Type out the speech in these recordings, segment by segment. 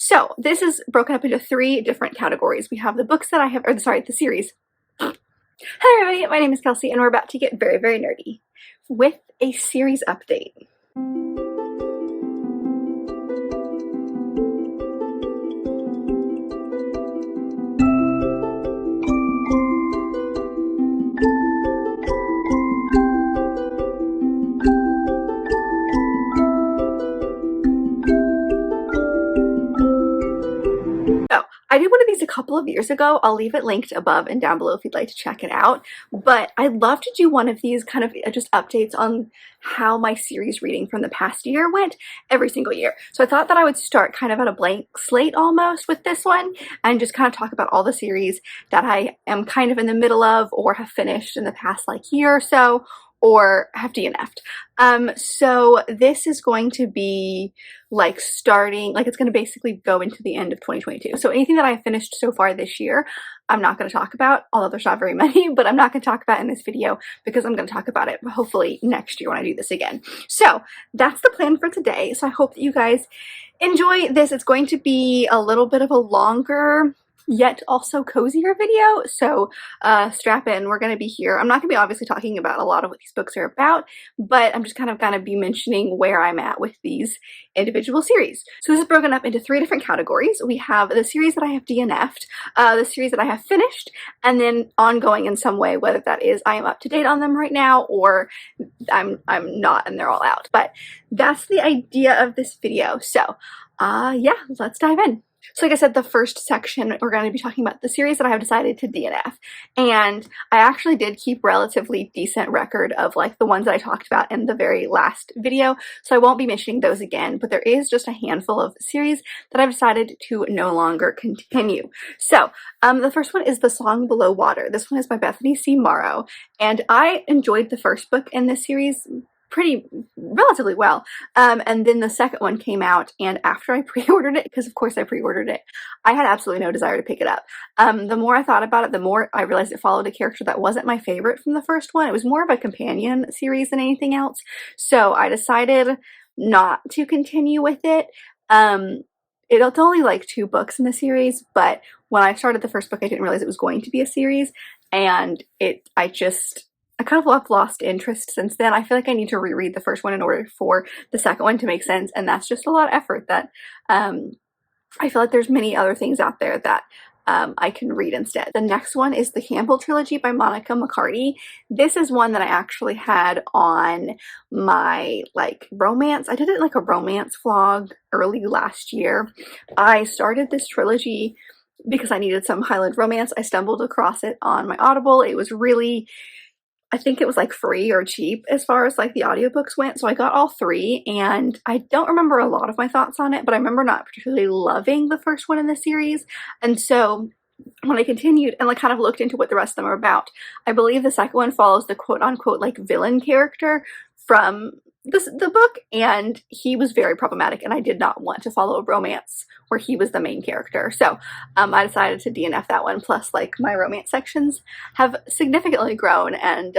So this is broken up into 3 different categories. We have the books that I have, or sorry, the series. Hello everybody, my name is Kelsey and we're about to get very, very nerdy with a series update. I did one of these a couple of years ago. I'll leave it linked above and down below if you'd like to check it out. But I'd love to do one of these kind of just updates on how my series reading from the past year went every single year. So I thought that I would start kind of at a blank slate almost with this one and just kind of talk about all the series that I am kind of in the middle of or have finished in the past like year or so, or have DNF'd. So this is going to be like starting, like it's going to basically go into the end of 2022. So anything that I finished so far this year, I'm not going to talk about, although there's not very many, but I'm not going to talk about in this video because I'm going to talk about it hopefully next year when I do this again. So that's the plan for today. So I hope that you guys enjoy this. It's going to be a little bit of a longer yet also cozier video, so strap in. We're going to be here. I'm not going to be obviously talking about a lot of what these books are about, but I'm just kind of going to be mentioning where I'm at with these individual series. So this is broken up into 3 different categories. We have the series that I have DNF'd, the series that I have finished, and then ongoing in some way, whether that is I am up to date on them right now or I'm not and they're all out. But that's the idea of this video. So yeah, let's dive in. So like I said, the first section, we're going to be talking about the series that I have decided to DNF. And I actually did keep relatively decent record of like the ones that I talked about in the very last video. So I won't be mentioning those again, but there is just a handful of series that I've decided to no longer continue. So the first one is The Song Below Water. This one is by Bethany C. Morrow. And I enjoyed the first book in this series relatively well, and then the second one came out, and after I pre-ordered it, because of course I pre-ordered it, I had absolutely no desire to pick it up. The more I thought about it, the more I realized it followed a character that wasn't my favorite from the first one. It was more of a companion series than anything else, so I decided not to continue with it. It's only like 2 books in the series, but when I started the first book, I didn't realize it was going to be a series, and I kind of lost interest since then. I feel like I need to reread the first one in order for the second one to make sense, and that's just a lot of effort that I feel like there's many other things out there that I can read instead. The next one is the Campbell Trilogy by Monica McCarty. This is one that I actually had on my like romance. I did it like a romance vlog early last year. I started this trilogy because I needed some Highland romance. I stumbled across it on my Audible. It was really, I think it was like free or cheap as far as like the audiobooks went. So I got all 3, and I don't remember a lot of my thoughts on it, but I remember not particularly loving the first one in the series. And so when I continued and like kind of looked into what the rest of them are about, I believe the second one follows the quote unquote like villain character from the book, and he was very problematic, and I did not want to follow a romance where he was the main character. So I decided to DNF that one. Plus, like, my romance sections have significantly grown, and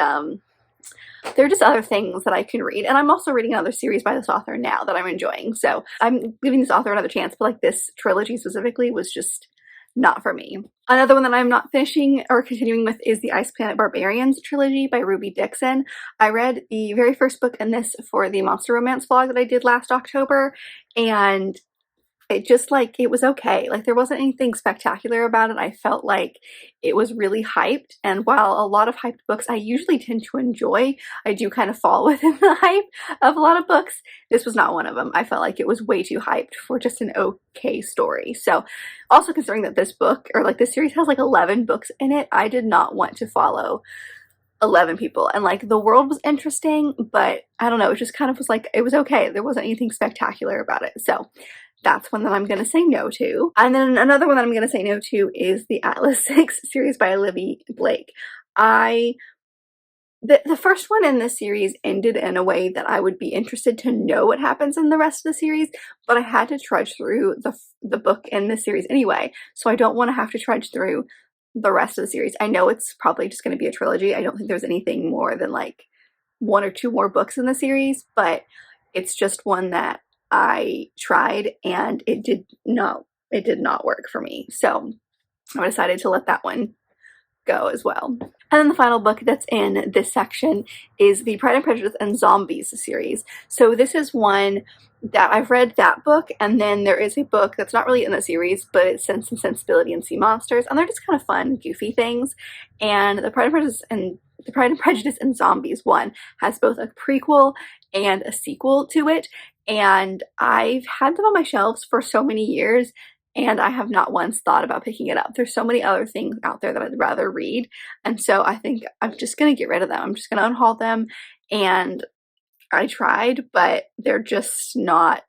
there are just other things that I can read. And I'm also reading another series by this author now that I'm enjoying. So I'm giving this author another chance, but like this trilogy specifically was just not for me. Another one that I'm not finishing or continuing with is the Ice Planet Barbarians trilogy by Ruby Dixon. I read the very first book in this for the monster romance vlog that I did last October, and it just like, it was okay. Like there wasn't anything spectacular about it. I felt like it was really hyped, and while a lot of hyped books I usually tend to enjoy, I do kind of fall within the hype of a lot of books. This was not one of them. I felt like it was way too hyped for just an okay story. So also considering that this book, or like this series, has like 11 books in it, I did not want to follow 11 people. And like the world was interesting, but I don't know, it just kind of was like, it was okay. There wasn't anything spectacular about it. So that's one that I'm going to say no to. And then another one that I'm going to say no to is the Atlas 6 series by Olivia Blake. The first one in this series ended in a way that I would be interested to know what happens in the rest of the series, but I had to trudge through the book in this series anyway, so I don't want to have to trudge through the rest of the series. I know it's probably just going to be a trilogy. I don't think there's anything more than like 1 or 2 more books in the series, but it's just one that I tried and it did not it did not work for me. So I decided to let that one go as well. And then the final book that's in this section is the Pride and Prejudice and Zombies series. So this is one that I've read that book, and then there is a book that's not really in the series, but it's Sense and Sensibility and Sea Monsters, and they're just kind of fun, goofy things. And the Pride and Prejudice and Zombies one has both a prequel and a sequel to it, and I've had them on my shelves for so many years, and I have not once thought about picking it up. There's so many other things out there that I'd rather read, and so I think I'm just gonna get rid of them. I'm just gonna unhaul them, and I tried, but they're just not,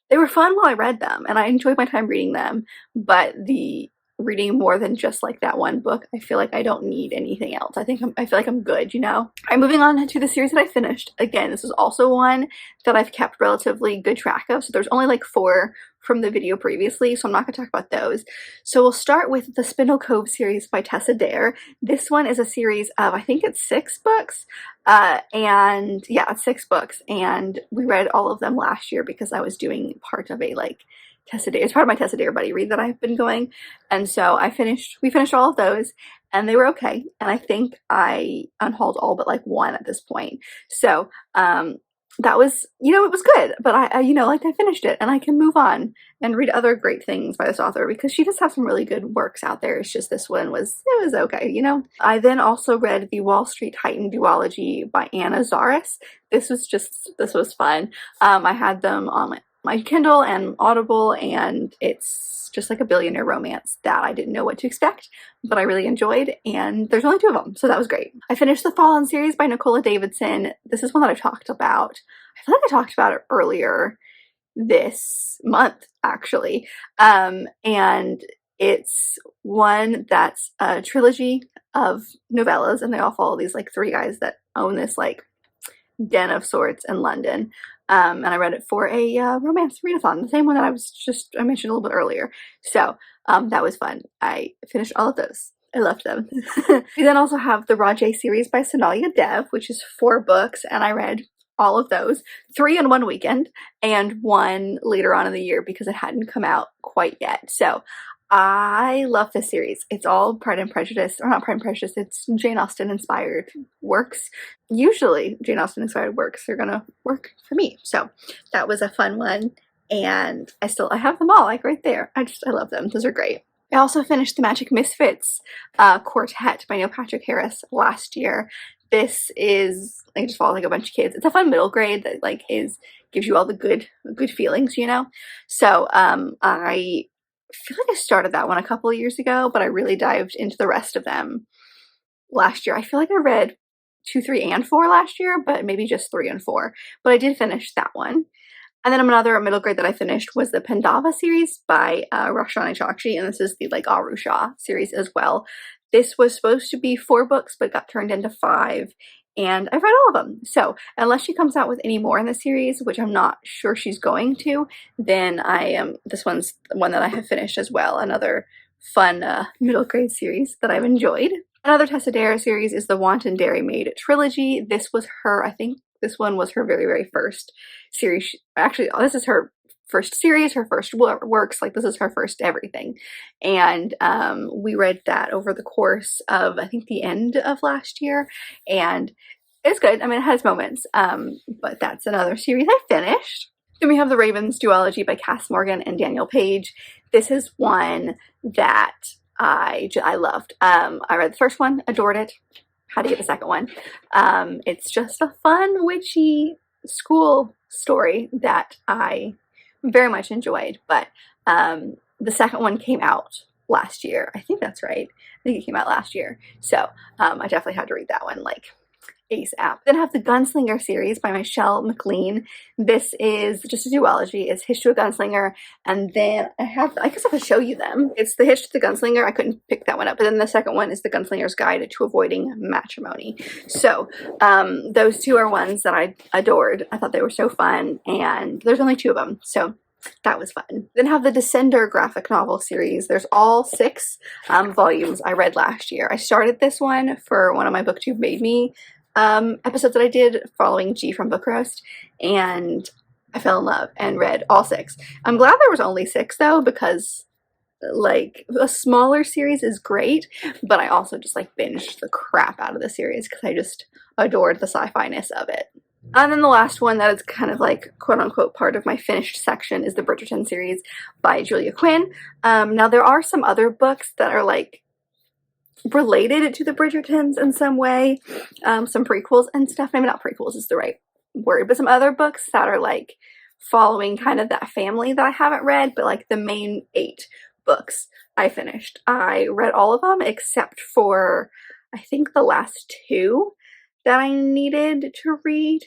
they were fun while I read them, and I enjoyed my time reading them, but the reading more than just like that one book, I feel like I don't need anything else. I feel like I'm good, you know? Alright, moving on to the series that I finished. Again, this is also one that I've kept relatively good track of, so there's only like 4 from the video previously, so I'm not going to talk about those. So we'll start with the Spindle Cove series by Tessa Dare. This one is a series of, I think it's 6 books, and yeah, it's 6 books, and we read all of them last year because I was doing part of a like Tessa Dare, it's part of my Tessa Dare buddy read that I've been going, and so we finished all of those, and they were okay, and I think I unhauled all but like 1 at this point. So that was, you know, it was good, but I you know, like I finished it, and I can move on and read other great things by this author because she does have some really good works out there. It's just this one was okay, you know. I then also read the Wall Street Titan duology by Anna Zaris. This was fun. I had them on my Kindle and Audible, and it's just like a billionaire romance that I didn't know what to expect, but I really enjoyed, and there's only 2 of them, so that was great. I finished the Fallen series by Nicola Davidson. This is one that I've talked about. I feel like I talked about it earlier this month, actually, and it's one that's a trilogy of novellas, and they all follow these like 3 guys that own this like den of sorts in London. And I read it for a romance readathon, the same one that I mentioned a little bit earlier. So that was fun. I finished all of those. I loved them. We then also have the Rajay series by Sonalia Dev, which is 4 books, and I read all of those, 3 in one weekend, and 1 later on in the year because it hadn't come out quite yet. So I love this series. It's all Pride and Prejudice, or not Pride and Prejudice, it's Jane Austen inspired works. Usually Jane Austen inspired works are gonna work for me. So that was a fun one, and I have them all like right there. I love them. Those are great. I also finished the Magic Misfits quartet by Neil Patrick Harris last year. This is like just follows like a bunch of kids. It's a fun middle grade that like gives you all the good feelings, you know. So I feel like I started that one a couple of years ago, but I really dived into the rest of them last year. I feel like I read 2, 3, and 4 last year, but maybe just 3 and 4. But I did finish that one. And then another middle grade that I finished was the Pandava series by Roshani Chokshi, and this is the like Arusha series as well. This was supposed to be 4 books, but got turned into 5, and I've read all of them. So unless she comes out with any more in the series, which I'm not sure she's going to, then this one's the one that I have finished as well. Another fun middle grade series that I've enjoyed. Another Tessa Dare series is the Wanton Dairy Maid trilogy. This was I think this one was her very, very first series. Actually, this is her first series, her first works, like this is her first everything. And we read that over the course of, I think, the end of last year, and it's good. I mean, it has moments, but that's another series I finished. Then we have the Ravens duology by Cass Morgan and Daniel Page. This is one that I loved. I read the first one, adored it, had to get the second one. It's just a fun, witchy school story that I very much enjoyed, but the second one came out last year. I think that's right. I think it came out last year. So I definitely had to read that one like ASAP. Then I have the Gunslinger series by Michelle McLean. This is just a duology. It's Hitch to a Gunslinger, and then I guess I could show you them. It's the Hitch to the Gunslinger. I couldn't pick that one up. But then the second one is the Gunslinger's Guide to Avoiding Matrimony. So those 2 are ones that I adored. I thought they were so fun, and there's only 2 of them. So that was fun. Then have the Descender graphic novel series. There's all 6 volumes I read last year. I started this one for one of my BookTube Made Me episodes that I did following G from Book Roast, and I fell in love and read all 6. I'm glad there was only 6 though, because like a smaller series is great, but I also just like binged the crap out of the series because I just adored the sci-fi-ness of it. And then the last one that is kind of like quote-unquote part of my finished section is the Bridgerton series by Julia Quinn. Now there are some other books that are like related to the Bridgertons in some way, some prequels and stuff. Maybe not prequels is the right word, but some other books that are like following kind of that family that I haven't read, but like the main 8 books I finished. I read all of them except for I think the last 2 that I needed to read.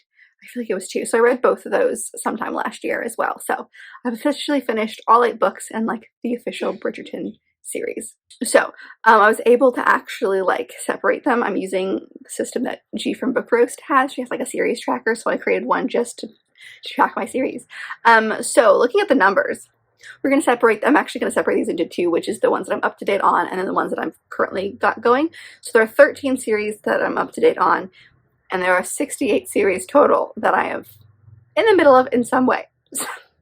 I feel like it was 2. So I read both of those sometime last year as well. So I've officially finished all 8 books and like the official Bridgerton series. So I was able to actually like separate them. I'm using the system that G from Book Roast has. She has like a series tracker, so I created one just to track my series. So looking at the numbers, we're going to separate, I'm actually going to separate these into 2, which is the ones that I'm up to date on and then the ones that I've currently got going. So there are 13 series that I'm up to date on, and there are 68 series total that I have in the middle of in some way.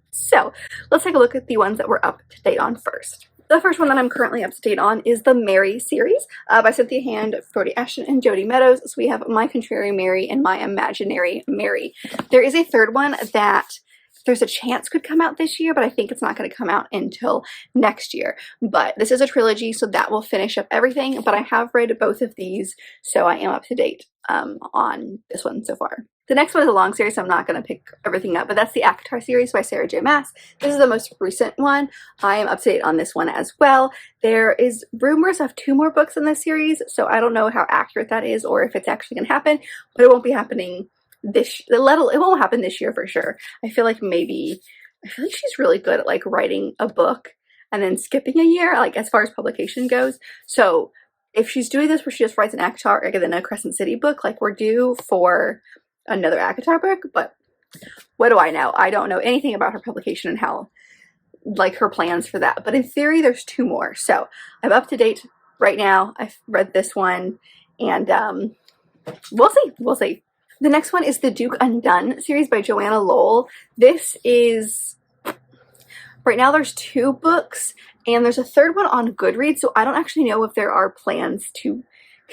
So let's take a look at the ones that we're up to date on first. The first one that I'm currently up to date on is the Mary series by Cynthia Hand, Brody Ashton, and Jody Meadows. So we have My Contrary Mary and My Imaginary Mary. There is a third one that there's a chance could come out this year, but I think it's not going to come out until next year. But this is a trilogy, so that will finish up everything. But I have read both of these, so I am up to date on this one so far. The next one is a long series, so I'm not going to pick everything up, but that's the ACOTAR series by Sarah J. Maas. This is the most recent one. I am up to date on this one as well. There is rumors of 2 more books in this series, so I don't know how accurate that is or if it's actually going to happen, but it won't be happening it won't happen this year for sure. I feel like she's really good at like writing a book and then skipping a year, like as far as publication goes. So if she's doing this where she just writes an ACOTAR and then a Crescent City book, like we're due for another ACOTAR book, but what do I know? I don't know anything about her publication and how, like, her plans for that. But in theory, there's 2 more. So I'm up to date right now. I've read this one, and we'll see. The next one is the Duke Undone series by Joanna Lowell. This is, right now there's 2 books, and there's a third one on Goodreads, so I don't actually know if there are plans to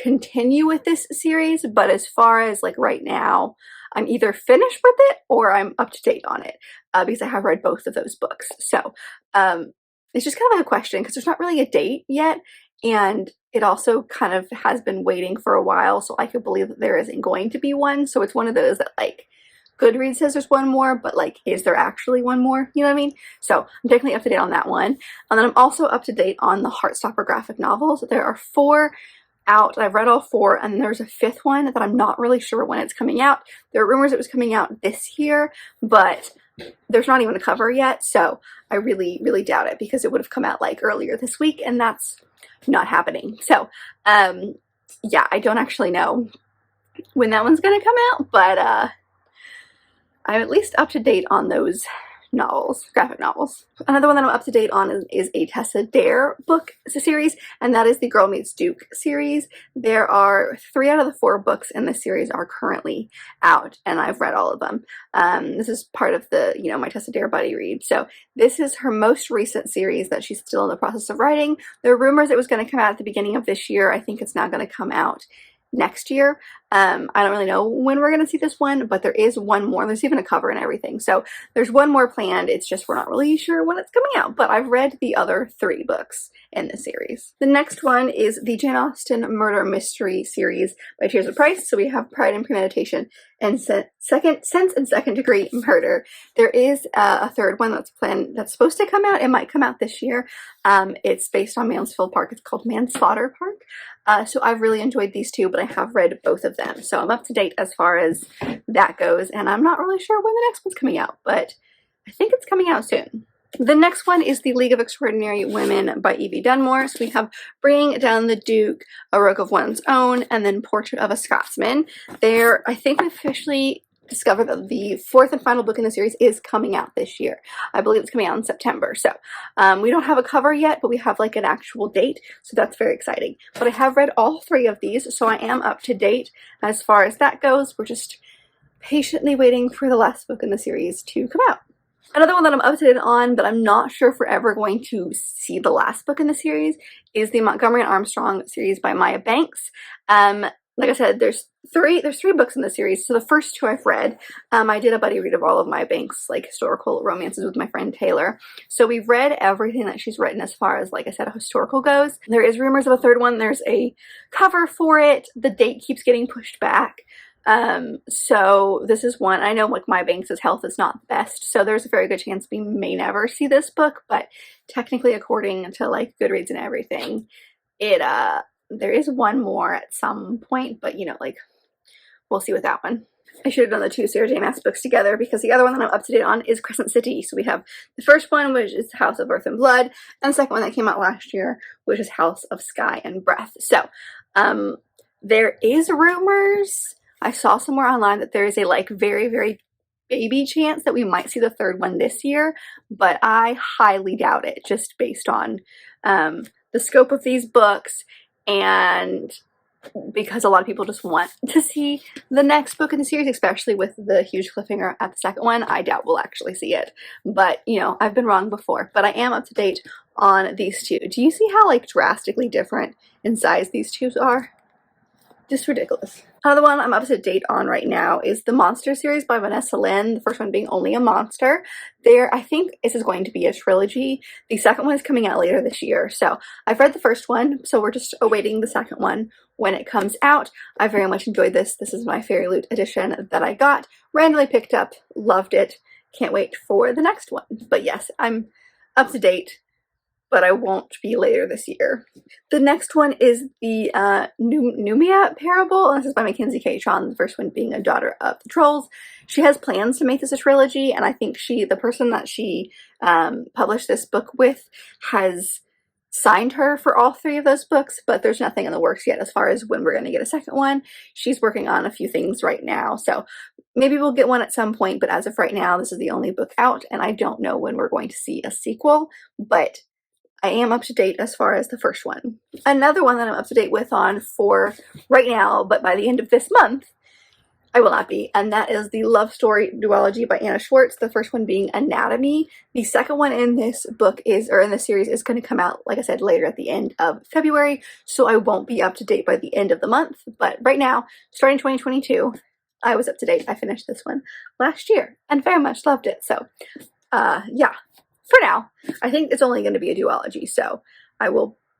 continue with this series, but as far as like right now, I'm either finished with it or I'm up to date on it because I have read both of those books. So it's just kind of like a question because there's not really a date yet, and it also kind of has been waiting for a while, so I could believe that there isn't going to be one. So it's one of those that like Goodreads says there's one more, but like is there actually one more? You know what I mean? So I'm definitely up to date on that one. And then I'm also up to date on the Heartstopper graphic novels. There are 4 out. I've read all 4, and there's a 5th one that I'm not really sure when it's coming out. There are rumors it was coming out this year, but there's not even a cover yet, so I really doubt it because it would have come out like earlier this week, and that's not happening. So yeah, I don't actually know when that one's gonna come out, but I'm at least up to date on those novels, graphic novels. Another one that I'm up to date on is a Tessa Dare book series, and that is the Girl Meets Duke series. There are 3 out of the 4 books in this series are currently out, and I've read all of them. This is part of the, my Tessa Dare buddy read. So this is her most recent series that she's still in the process of writing. There are rumors it was going to come out at the beginning of this year. I think it's now going to come out next year. I don't really know when we're going to see this one, but there is one more. There's even a cover and everything. So there's one more planned. It's just we're not really sure when it's coming out, but I've read the other 3 books in the series. The next one is the Jane Austen Murder Mystery series by Tears of Price. So we have Pride and Premeditation and Sense and Second Degree Murder. There is a third one that's planned, that's supposed to come out. It might come out this year. It's based on Mansfield Park. It's called Manslaughter Park. So I've really enjoyed these 2, but I have read both of them. So I'm up to date as far as that goes, and I'm not really sure when the next one's coming out, but I think it's coming out soon. The next one is the League of Extraordinary Women by Evie Dunmore. So we have Bringing Down the Duke, A Rogue of One's Own, and then Portrait of a Scotsman. There, I think we officially discovered that the 4th and final book in the series is coming out this year. I believe it's coming out in September. So we don't have a cover yet, but we have like an actual date. So that's very exciting. But I have read all 3 of these, so I am up to date as far as that goes. We're just patiently waiting for the last book in the series to come out. Another one that I'm up to date on, but I'm not sure if we're ever going to see the last book in the series, is the Montgomery and Armstrong series by Maya Banks. Like I said, there's three books in the series. So the first two I've read. I did a buddy read of all of Maya Banks' like historical romances with my friend Taylor. So we've read everything that she's written as far as, like I said, a historical goes. There is rumors of a third one. There's a cover for it. The date keeps getting pushed back. So this is one. I know like Maya Banks' health is not the best, so there's a very good chance we may never see this book, but technically according to like Goodreads and everything, there is one more at some point, but you know, like we'll see with that one. I should have done the two Sarah J Maas books together because the other one that I'm up to date on is Crescent City. So we have the first one, which is House of Earth and Blood, and the second one that came out last year, which is House of Sky and Breath. So, there is rumors. I saw somewhere online that there is a like very, very baby chance that we might see the third one this year, but I highly doubt it just based on the scope of these books and because a lot of people just want to see the next book in the series, especially with the huge cliffhanger at the second one. I doubt we'll actually see it, but you know, I've been wrong before, but I am up to date on these two. Do you see how like drastically different in size these two are? Just ridiculous. Another one I'm up to date on right now is the Monster series by Vanessa Lynn, the first one being Only a Monster. I think this is going to be a trilogy. The second one is coming out later this year. So I've read the first one, so we're just awaiting the second one when it comes out. I very much enjoyed this. This is my Fairy Loot edition that I got, randomly picked up, loved it. Can't wait for the next one. But yes, I'm up to date, but I won't be later this year. The next one is the Numia Parable, and this is by Mackenzie K. Chon, the first one being A Daughter of the Trolls. She has plans to make this a trilogy, and I think the person that she published this book with has signed her for all three of those books, but there's nothing in the works yet as far as when we're going to get a second one. She's working on a few things right now, so maybe we'll get one at some point, but as of right now, this is the only book out, and I don't know when we're going to see a sequel, but I am up to date as far as the first one. Another one that I'm up to date with on for right now, but by the end of this month, I will not be, and that is the Love Story Duology by Anna Schwartz, the first one being Anatomy. The second one in this book in this series is going to come out, like I said, later at the end of February, so I won't be up to date by the end of the month, but right now, starting 2022, I was up to date. I finished this one last year and very much loved it, so yeah. For now, I think it's only going to be a duology, so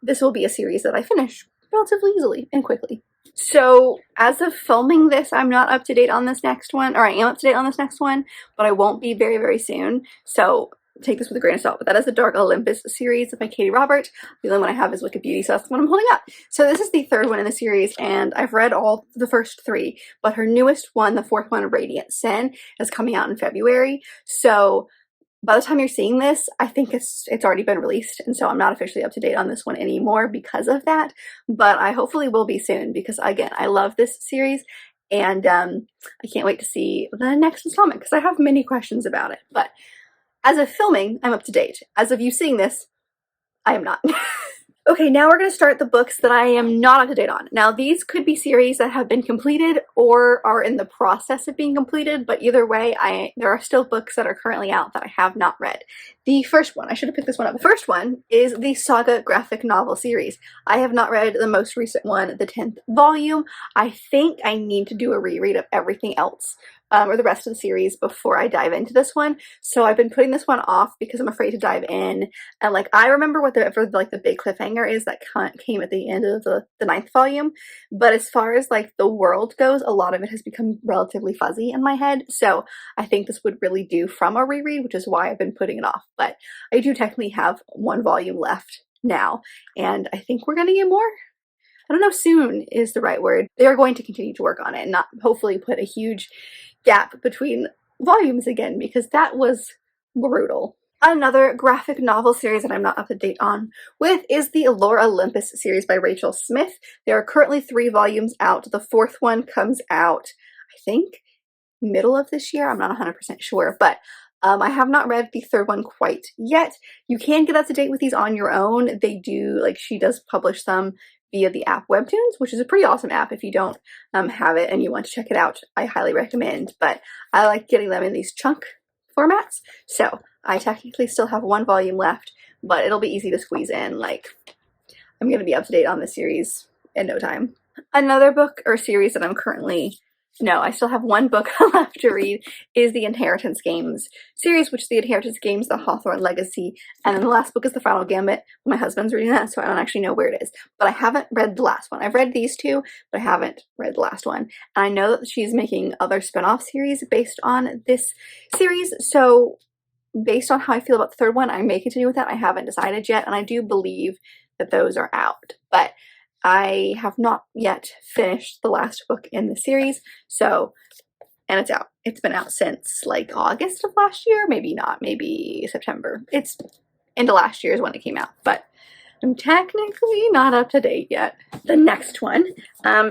this will be a series that I finish relatively easily and quickly. So as of filming this, I'm not up to date on this next one, or I am up to date on this next one, but I won't be very, very soon. So take this with a grain of salt, but that is the Dark Olympus series by Katie Robert. The only one I have is Wicked Beauty, so that's the one I'm holding up. So this is the third one in the series, and I've read all the first three, but her newest one, the fourth one, Radiant Sin, is coming out in February. So by the time you're seeing this, I think it's already been released, and so I'm not officially up to date on this one anymore because of that, but I hopefully will be soon because, again, I love this series, and I can't wait to see the next installment because I have many questions about it, but as of filming, I'm up to date. As of you seeing this, I am not. Okay, now we're going to start the books that I am not up to date on. Now, these could be series that have been completed or are in the process of being completed, but either way, there are still books that are currently out that I have not read. The first one, I should have picked this one up. The first one is the Saga graphic novel series. I have not read the most recent one, the 10th volume. I think I need to do a reread of everything else, or the rest of the series before I dive into this one. So I've been putting this one off because I'm afraid to dive in. And like, I remember what the big cliffhanger is that came at the end of the 9th volume. But as far as like the world goes, a lot of it has become relatively fuzzy in my head. So I think this would really do from a reread, which is why I've been putting it off. But I do technically have one volume left now. And I think we're going to get more. I don't know if soon is the right word. They are going to continue to work on it and not hopefully put a huge gap between volumes again, because that was brutal. Another graphic novel series that I'm not up to date on with is the Allure Olympus series by Rachel Smith. There are currently 3 volumes out. The 4th one comes out, I think, middle of this year. I'm not 100% sure, but I have not read the 3rd one quite yet. You can get up to date with these on your own. They do, like, she does publish them via the app Webtoons, which is a pretty awesome app. If you don't have it and you want to check it out, I highly recommend. But I like getting them in these chunk formats. So I technically still have 1 volume left, but it'll be easy to squeeze in. Like, I'm going to be up to date on the series in no time. Another book or series that I'm currently, no, I still have 1 book left to read, is the Inheritance Games series, which is the Inheritance Games, the Hawthorne Legacy, and then the last book is the Final Gambit. My husband's reading that, so I don't actually know where it is, but I haven't read the last one. I've read these 2, but I haven't read the last one. And I know that she's making other spin-off series based on this series, so based on how I feel about the 3rd one, I may continue with that. I haven't decided yet, and I do believe that those are out, but I have not yet finished the last book in the series, so, and it's out. It's been out since like August of last year, maybe not, maybe September. It's into last year is when it came out, but I'm technically not up to date yet. The next one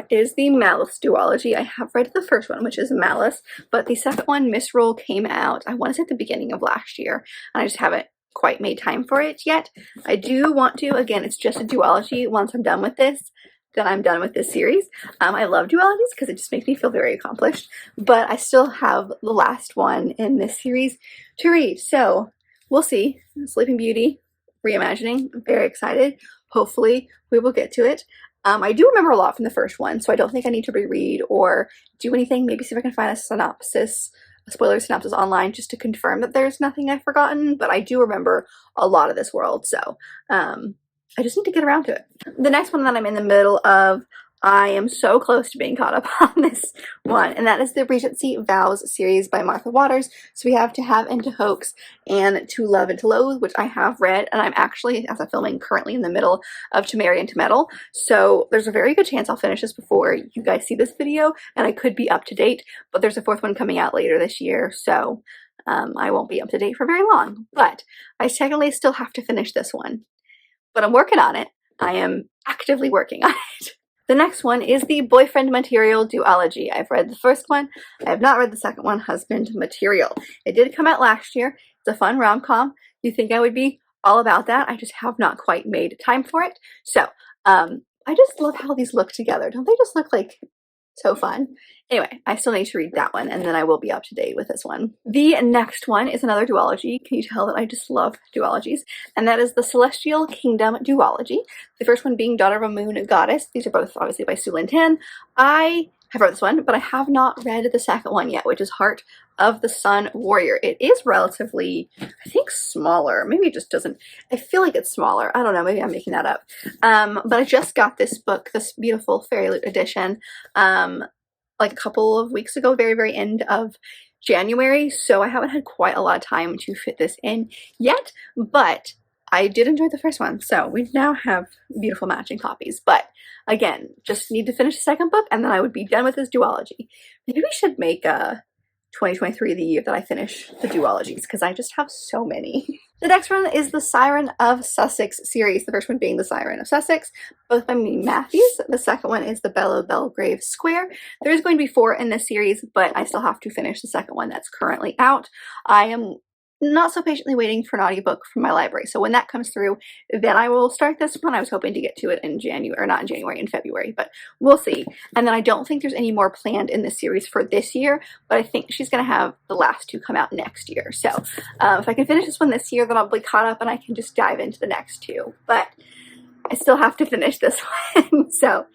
is the Malice duology. I have read the first one, which is Malice, but the second one, Misroll, came out, I want to say at the beginning of last year, and I just haven't quite made time for it yet. I do want to, again, it's just a duology. Once I'm done with this, then I'm done with this series. I love duologies because it just makes me feel very accomplished, but I still have the last one in this series to read, so we'll see. Sleeping Beauty reimagining, I'm very excited. Hopefully we will get to it. I do remember a lot from the first one, so I don't think I need to reread or do anything. Maybe see if I can find a synopsis, a spoiler synopsis online, just to confirm that there's nothing I've forgotten, but I do remember a lot of this world, so I just need to get around to it. The next one that I'm in the middle of, I am so close to being caught up on this one, and that is the Regency Vows series by Martha Waters. So we have To Have and to Hoax and To Love and to Loathe, which I have read, and I'm actually, as I'm filming, currently in the middle of To Marry and to Meddle. So there's a very good chance I'll finish this before you guys see this video, and I could be up to date, but there's a 4th one coming out later this year, so I won't be up to date for very long. But I technically still have to finish this one, but I'm working on it. I am actively working on it. The next one is the Boyfriend Material duology. I've read the first one. I have not read the second one, Husband Material. It did come out last year. It's a fun rom-com. You think I would be all about that. I just have not quite made time for it. So, I just love how these look together. Don't they just look like so fun? Anyway, I still need to read that one, and then I will be up to date with this one. The next one is another duology. Can you tell that I just love duologies? And that is the Celestial Kingdom duology. The first one being Daughter of a Moon Goddess. These are both obviously by Su Lin Tan. I have read this one, but I have not read the second one yet, which is Heart of the Sun Warrior. It is relatively, I think, smaller. Maybe it just doesn't, I feel like it's smaller. I don't know, maybe I'm making that up. But I just got this book, this beautiful Fairy Loot edition, like a couple of weeks ago, very end of January, so I haven't had quite a lot of time to fit this in yet, but I did enjoy the first one, so we now have beautiful matching copies. But again, just need to finish the second book, and then I would be done with this duology. Maybe we should make 2023 the year that I finish the duologies, because I just have so many. The next one is the Siren of Sussex series, the first one being the Siren of Sussex, both by me Matthews. The second one is the Bella Belgrave Square. There's going to be 4 in this series, but I still have to finish the second one that's currently out. I am not so patiently waiting for an audiobook from my library, so when that comes through, then I will start this one. I was hoping to get to it in January, or not in January, in February, but we'll see. And then I don't think there's any more planned in this series for this year, but I think she's going to have the last 2 come out next year. So if I can finish this one this year, then I'll be caught up and I can just dive into the next 2. But I still have to finish this one. So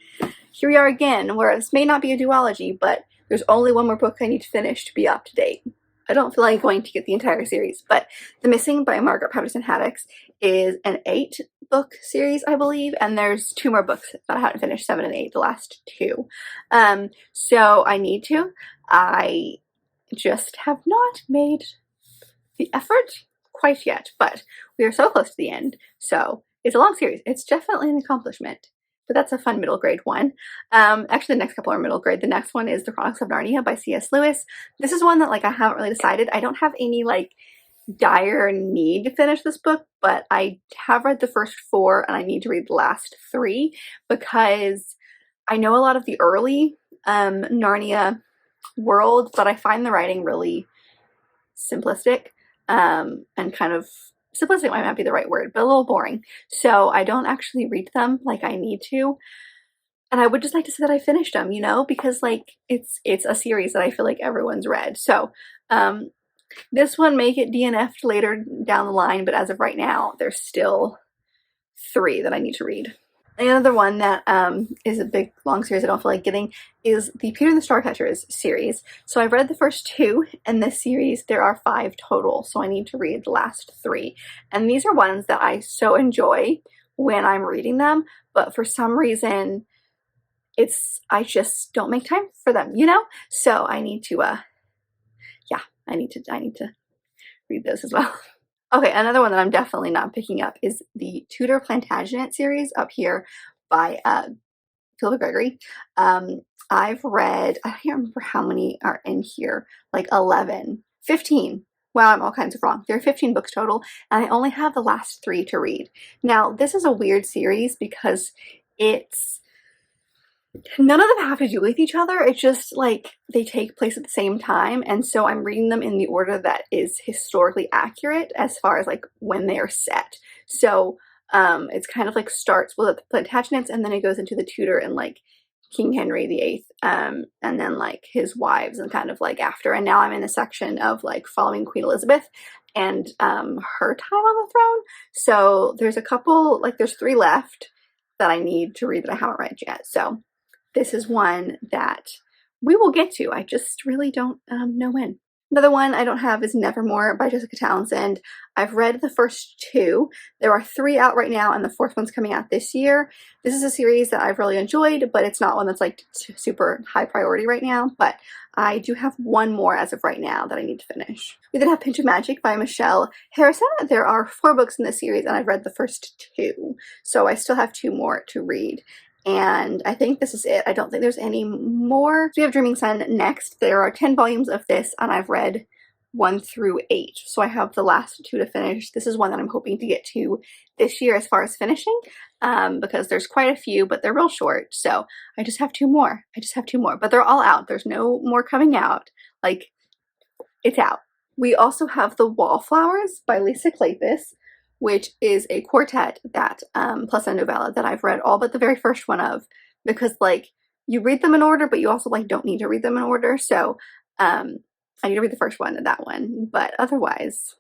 here we are again, where this may not be a duology, but there's only one more book I need to finish to be up to date. I don't feel like going to get the entire series, but The Missing by Margaret Patterson Haddix is an 8-book series, I believe, and there's 2 more books that I haven't finished, 7 and 8, the last 2. So I need to. I just have not made the effort quite yet, but we are so close to the end, so it's a long series. It's definitely an accomplishment. But that's a fun middle grade one. Actually, the next couple are middle grade. The next one is The Chronicles of Narnia by C.S. Lewis. This is one that, like, I haven't really decided. I don't have any, like, dire need to finish this book, but I have read the first 4, and I need to read the last 3, because I know a lot of the early Narnia world, but I find the writing really simplistic and kind of simplistic might not be the right word, but a little boring. So I don't actually read them like I need to. And I would just like to say that I finished them, you know, because like it's a series that I feel like everyone's read. So this one may get DNF'd later down the line, but as of right now, there's still 3 that I need to read. Another one that is a big, long series I don't feel like getting is the Peter and the Starcatchers series. So I've read the first 2 in this series. There are 5 total, so I need to read the last 3. And these are ones that I so enjoy when I'm reading them, but for some reason, I just don't make time for them, you know? So I need to, yeah, I need to read those as well. Okay, another one that I'm definitely not picking up is the Tudor Plantagenet series up here by Philip Gregory. I've read, I can't remember how many are in here, like 11, 15. Wow, I'm all kinds of wrong. There are 15 books total, and I only have the last 3 to read. Now, this is a weird series because none of them have to do with each other. It's just like they take place at the same time, and so I'm reading them in the order that is historically accurate as far as like when they are set. So it's kind of like starts with the Plantagenets, and then it goes into the Tudor and like King Henry VIII, and then like his wives and kind of like after. And now I'm in a section of like following Queen Elizabeth and her time on the throne. So there's a couple, like there's 3 left that I need to read that I haven't read yet. So this is one that we will get to. I just really don't know when. Another one I don't have is Nevermore by Jessica Townsend. I've read the first 2. There are 3 out right now, and the 4th one's coming out this year. This is a series that I've really enjoyed, but it's not one that's like super high priority right now. But I do have 1 more as of right now that I need to finish. We then have Pinch of Magic by Michelle Harrison. There are 4 books in this series, and I've read the first 2. So I still have 2 more to read. And I think this is it. I don't think there's any more. So we have Dreaming Sun next. There are 10 volumes of this, and I've read 1 through 8. So I have the last 2 to finish. This is one that I'm hoping to get to this year as far as finishing, because there's quite a few, but they're real short. So I just have 2 more. But they're all out. There's no more coming out. Like, it's out. We also have The Wallflowers by Lisa Kleypas, which is a quartet that, plus a novella that I've read all but the very first one of, because like you read them in order, but you also like don't need to read them in order. So I need to read the first one and that one, but otherwise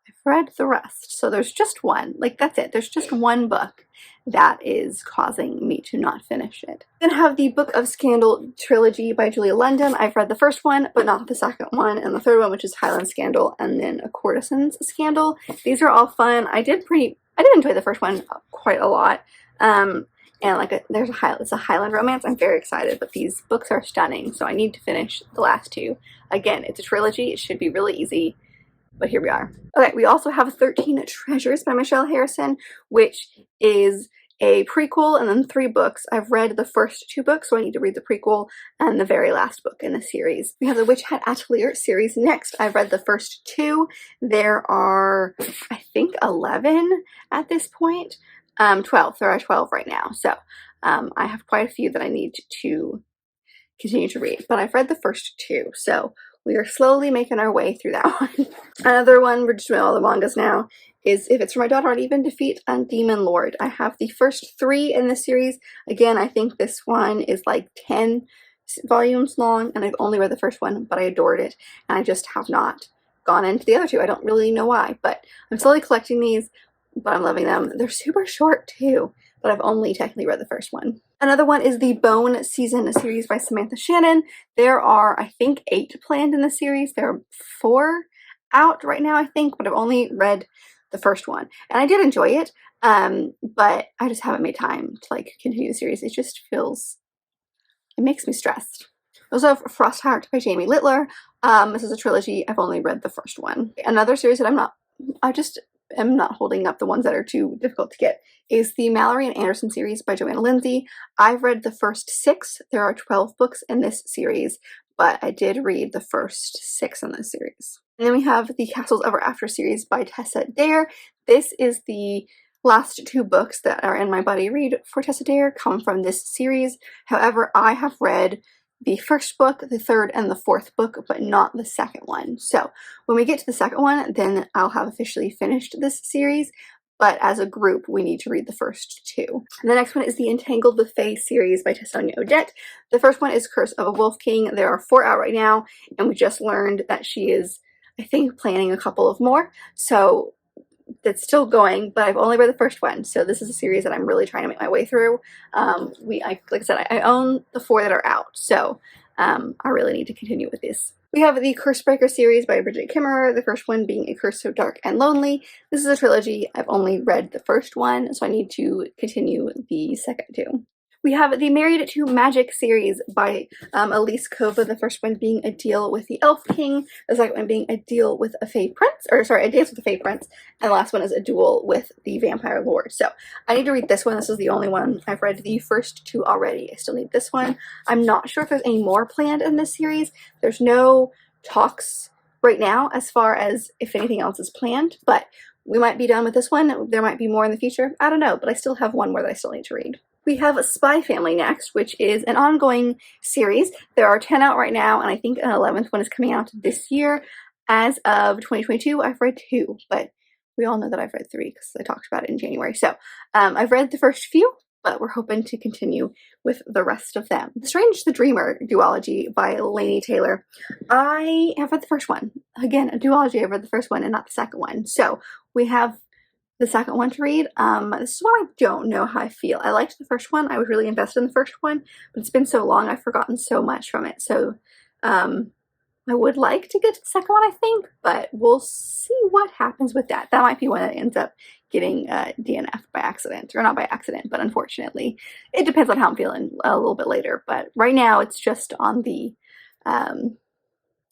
I've read the rest. So there's just one, like that's it. There's just 1 book that is causing me to not finish it. Then I have the Book of Scandal trilogy by Julia London. I've read the first one, but not the second one, and the third one, which is Highland Scandal, and then A Courtesan's Scandal. These are all fun. I did enjoy the first one quite a lot. And like it's a Highland romance. I'm very excited, but these books are stunning, so I need to finish the last 2. Again, it's a trilogy. It should be really easy. But here we are. Okay, we also have 13 Treasures by Michelle Harrison, which is a prequel and then 3 books. I've read the first 2 books, so I need to read the prequel and the very last book in the series. We have the Witch Hat Atelier series next. I've read the first 2. There are, I think, 11 at this point. 12. There are 12 right now. So I have quite a few that I need to continue to read. But I've read the first 2, so we are slowly making our way through that one. Another one, we're just doing all the mangas now, is If It's For My Daughter, I'd Even Defeat and Demon Lord. I have the first 3 in this series. Again, I think this one is like 10 volumes long, and I've only read the first one, but I adored it, and I just have not gone into the other 2. I don't really know why, but I'm slowly collecting these, but I'm loving them. They're super short too, but I've only technically read the first one. Another one is the Bone Season series by Samantha Shannon. There are, I think, 8 planned in the series. There are 4 out right now, I think, but I've only read the first one. And I did enjoy it, but I just haven't made time to like continue the series. It just feels, it makes me stressed. We also have Frost Heart by Jamie Littler. This is a trilogy. I've only read the first one. Another series that I just am not holding up the ones that are too difficult to get is the Mallory and Anderson series by Joanna Lindsay. I've read the first 6. There are 12 books in this series, but I did read the first 6 in this series. And then we have the Castles Ever After series by Tessa Dare. This is the last 2 books that are in my buddy read for Tessa Dare come from this series. However, I have read the first book, the third, and the fourth book, but not the second one. So when we get to the second one, then I'll have officially finished this series. But as a group, we need to read the first two. The next one is the Entangled with Fae series by Sonia Odette. The first one is Curse of a Wolf King. There are 4 out right now, and we just learned that she is, I think, planning a couple of more. So that's still going, but I've only read the first one. So this is a series that I'm really trying to make my way through. Like I said, I own the 4 that are out. So I really need to continue with this. We have the Cursebreaker series by Bridget Kimmerer, the first one being A Curse So Dark and Lonely. This is a trilogy. I've only read the first one, so I need to continue the second 2. We have the Married to Magic series by Elise Kova, the first one being A Deal with the Elf King, the second one being A Deal with a Fae Prince, or sorry, A Dance with the Fae Prince, and the last one is A Duel with the Vampire Lord. So I need to read this one. This is the only one. I've read the first 2 already. I still need this one. I'm not sure if there's any more planned in this series. There's no talks right now as far as if anything else is planned, but we might be done with this one. There might be more in the future. I don't know, but I still have one more that I still need to read. We have Spy Family next, which is an ongoing series. There are 10 out right now, and I think an 11th one is coming out this year. As of 2022, I've read 2, but we all know that I've read 3 because I talked about it in January. So I've read the first few, but we're hoping to continue with the rest of them. The Strange the Dreamer duology by Laini Taylor. I have read the first one. Again, a duology, I've read the first one and not the second one. So we have the second one to read. This is one I don't know how I feel. I liked the first one. I was really invested in the first one, but it's been so long I've forgotten so much from it. So I would like to get to the second one, I think, but we'll see what happens with that. That might be one that ends up getting DNF by accident, or not by accident, but unfortunately. It depends on how I'm feeling a little bit later, but right now it's just on the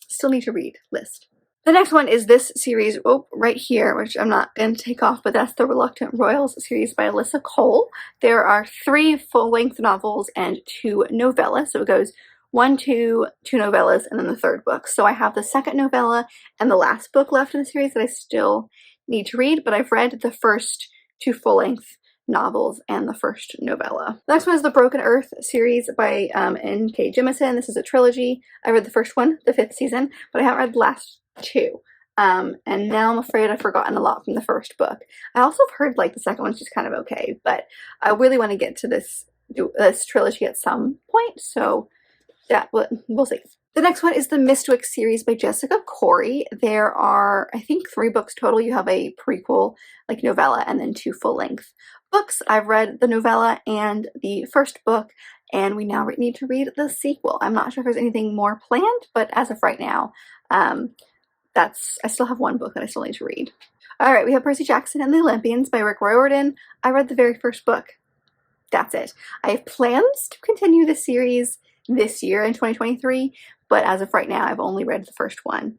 still need to read list. The next one is this series, right here, which I'm not going to take off, but that's the Reluctant Royals series by Alyssa Cole. There are 3 full-length novels and 2 novellas, so it goes 1, 2, 2 novellas, and then the third book. So I have the second novella and the last book left in the series that I still need to read, but I've read the first 2 full-length novels and the first novella. The next one is the Broken Earth series by N.K. Jemisin. This is a trilogy. I read the first one, the 5th season, but I haven't read the last 2. And now I'm afraid I've forgotten a lot from the first book. I also have heard like the second one's just kind of okay, but I really want to get to this trilogy at some point, so that we'll see. The next one is the Mistwick series by Jessica Corey. There are, I think, 3 books total. You have a prequel, like novella, and then 2 full-length books. I've read the novella and the first book, and we now need to read the sequel. I'm not sure if there's anything more planned, but as of right now, I still have 1 book that I still need to read. Alright, we have Percy Jackson and the Olympians by Rick Riordan. I read the very first book. That's it. I have plans to continue the series this year in 2023, but as of right now, I've only read the first one.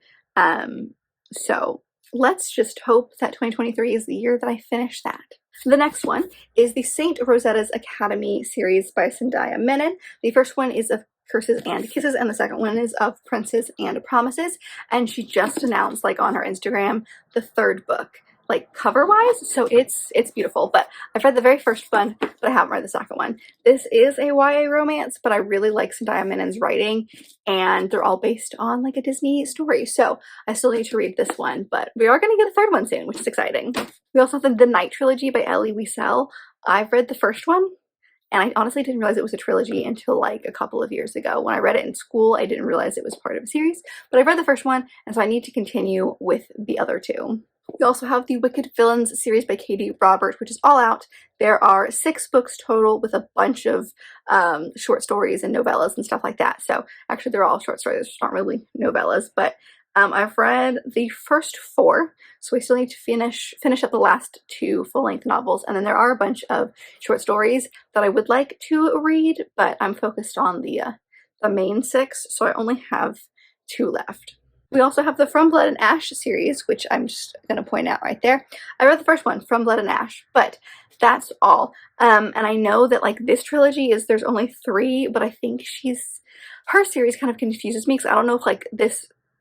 So let's just hope that 2023 is the year that I finish that. The next one is the Saint Rosetta's Academy series by Zendaya Menon. The first one is of Curses and Kisses, and the second one is of Princes and Promises. And she just announced, like on her Instagram, the third book, like cover-wise, so it's beautiful. But I've read the very first one, but I haven't read the second one. This is a YA romance, but I really like Zendaya Menon's writing, and they're all based on like a Disney story, so I still need to read this one, but we are going to get a third one soon, which is exciting. We also have the Night Trilogy by Elie Wiesel. I've read the first one, and I honestly didn't realize it was a trilogy until like a couple of years ago. When I read it in school, I didn't realize it was part of a series, but I've read the first one, and so I need to continue with the other 2. We also have the Wicked Villains series by Katie Roberts, which is all out. There are 6 books total with a bunch of short stories and novellas and stuff like that. So actually they're all short stories, aren't really novellas, but I've read the first 4, so we still need to finish up the last 2 full-length novels, and then there are a bunch of short stories that I would like to read, but I'm focused on the main 6, so I only have 2 left. We also have the From Blood and Ash series, which I'm just going to point out right there. I read the first one, From Blood and Ash, but that's all. And I know that like this trilogy there's only 3, but I think her series kind of confuses me, because I don't know if like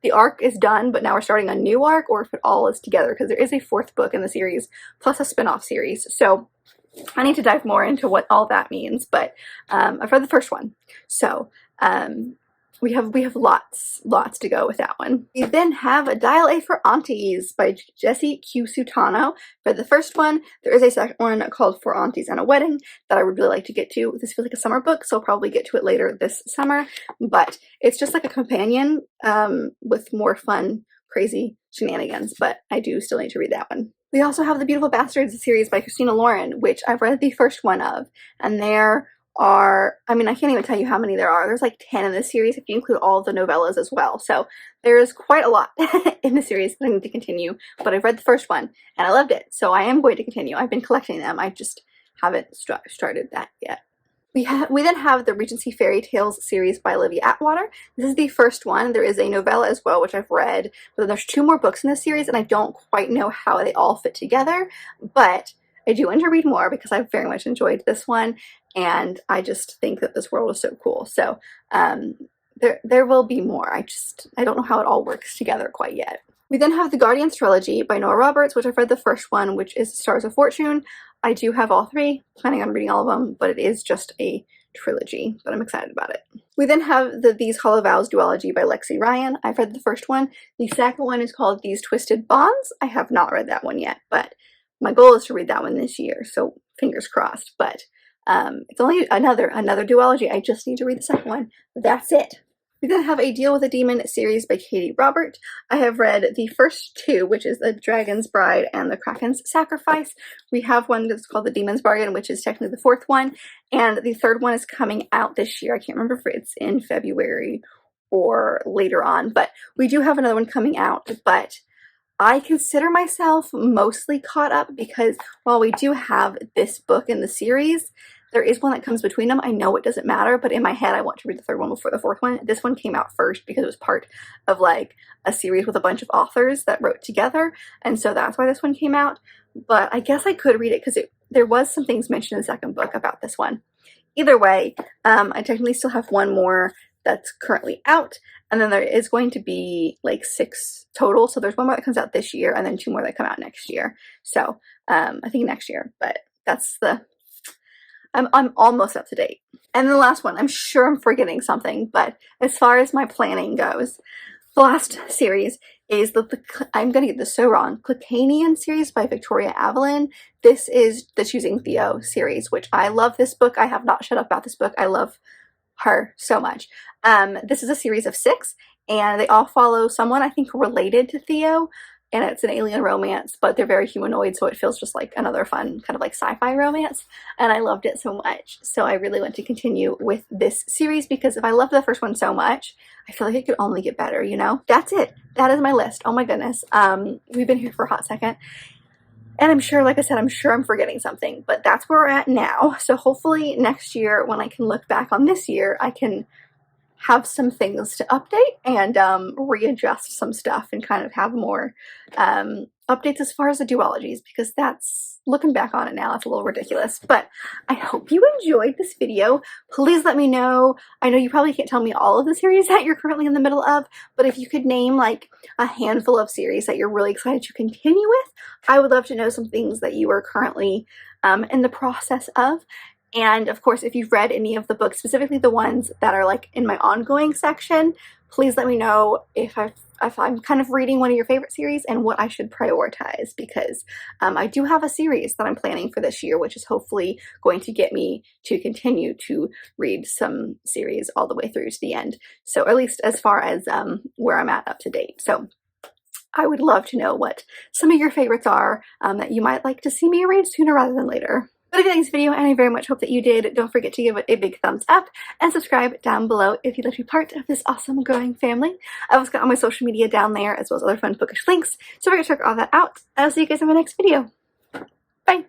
the arc is done, but now we're starting a new arc, or if it all is together, because there is a 4th book in the series, plus a spin-off series. So I need to dive more into what all that means, but I've read the first one. So we have lots to go with that one. We then have a Dial A for Aunties by Jessie Q. Sutano. For the first one, there is a second one called For Aunties and a Wedding that I would really like to get to. This feels like a summer book, so I'll probably get to it later this summer, but it's just like a companion with more fun, crazy shenanigans, but I do still need to read that one. We also have the Beautiful Bastards series by Christina Lauren, which I've read the first one of, and there are, I mean, I can't even tell you how many there are. There's like 10 in this series if you include all of the novellas as well. So there is quite a lot in the series that I need to continue, but I've read the first one and I loved it. So I am going to continue. I've been collecting them. I just haven't started that yet. We then have the Regency Fairy Tales series by Olivia Atwater. This is the first one. There is a novella as well, which I've read, but there's 2 more books in this series, and I don't quite know how they all fit together, but I do want to read more because I very much enjoyed this one, and I just think that this world is so cool. So there will be more. I don't know how it all works together quite yet. We then have the Guardians trilogy by Noah Roberts, which I've read the first one, which is Stars of Fortune. I do have all 3, planning on reading all of them, but it is just a trilogy, but I'm excited about it. We then have the These Hollow Vows duology by Lexi Ryan. I've read the first one. The second one is called These Twisted Bonds. I have not read that one yet, but my goal is to read that one this year, so fingers crossed. But it's only another duology. I just need to read the second one. That's it. We then have a Deal with a Demon series by Katie Robert. I have read the first 2, which is The Dragon's Bride and The Kraken's Sacrifice. We have one that's called The Demon's Bargain, which is technically the 4th one, and the 3rd one is coming out this year. I can't remember if it's in February or later on, but we do have another one coming out, but I consider myself mostly caught up because while we do have this book in the series, there is one that comes between them. I know it doesn't matter, but in my head, I want to read the 3rd one before the 4th one. This one came out first because it was part of like a series with a bunch of authors that wrote together. And so that's why this one came out. But I guess I could read it because there was some things mentioned in the 2nd book about this one. Either way, I technically still have one more that's currently out. And then there is going to be like 6 total. So there's one more that comes out this year and then 2 more that come out next year. So I think next year, but that's I'm almost up to date. And then the last one, I'm sure I'm forgetting something, but as far as my planning goes, the last series is I'm going to get this so wrong, Clicanian series by Victoria Avalon. This is the Choosing Theo series, which I love this book. I have not shut up about this book. I love her so much. This is a series of 6, and they all follow someone I think related to Theo, and it's an alien romance, but they're very humanoid, so it feels just like another fun kind of like sci-fi romance, and I loved it so much. So I really want to continue with this series because if I loved the first one so much, I feel like it could only get better, you know? That's it. That is my list. Oh my goodness. We've been here for a hot second. And I'm sure, like I said, I'm sure I'm forgetting something, but that's where we're at now. So hopefully next year when I can look back on this year, I can have some things to update and readjust some stuff and kind of have more updates as far as the duologies, because that's, looking back on it now, it's a little ridiculous. But I hope you enjoyed this video. Please let me know. I know you probably can't tell me all of the series that you're currently in the middle of, but if you could name like a handful of series that you're really excited to continue with, I would love to know some things that you are currently in the process of. And of course, if you've read any of the books, specifically the ones that are like in my ongoing section, please let me know if I'm kind of reading one of your favorite series and what I should prioritize, because I do have a series that I'm planning for this year, which is hopefully going to get me to continue to read some series all the way through to the end. So at least as far as where I'm at up to date. So I would love to know what some of your favorites are that you might like to see me read sooner rather than later. But if you liked this video, and I very much hope that you did, don't forget to give it a big thumbs up and subscribe down below if you'd like to be part of this awesome growing family. I've also got all my social media down there as well as other fun bookish links, so we're going to check all that out. I'll see you guys in my next video. Bye!